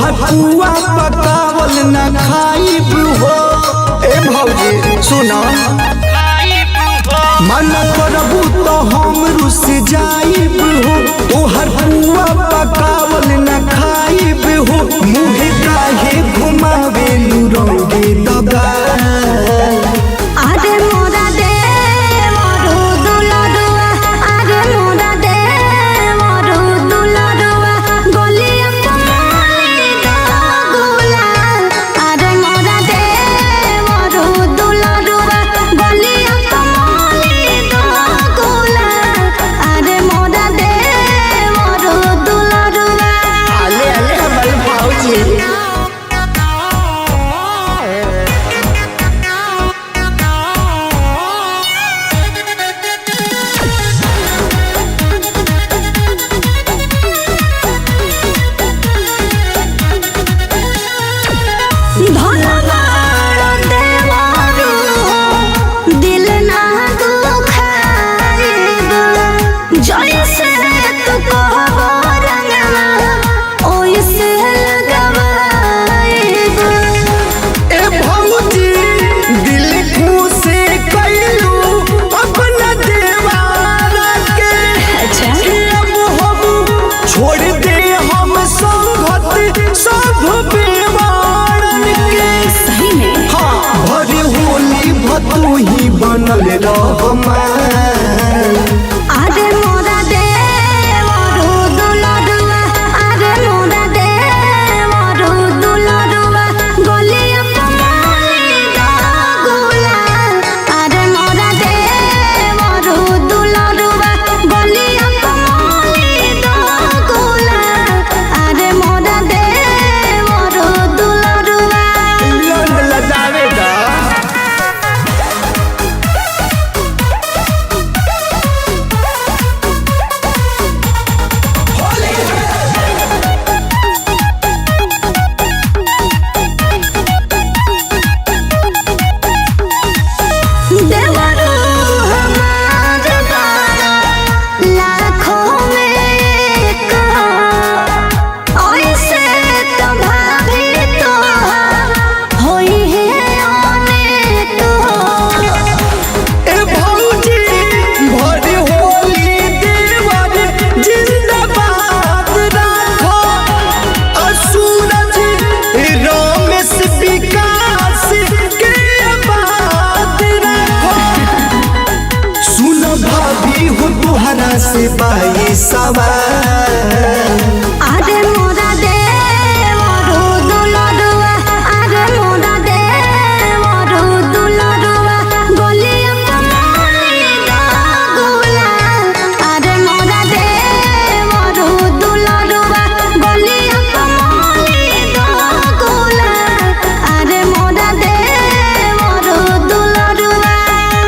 तोहर पुआ पकावल न खाइब हो। ए भौजी सुना, मन करबू तो हम रुस जाइब हो। तोहर पुआ पकावल न खाइब हो। मुहे काहे घुमावे रंगे दगा। तू ही बनल से बाई सवार। आरे मोरा देवरू दुलरुआ, आरे मोरा देवरू दुलरुआ, गोलिया कमाली दागुला। आरे मोरा देवरू दुलरुआ, गोलिया कमाली दागुला। आरे मोरा देवरू दुलरुआ।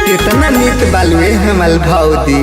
कितना नीक बालुए हमल भौजी।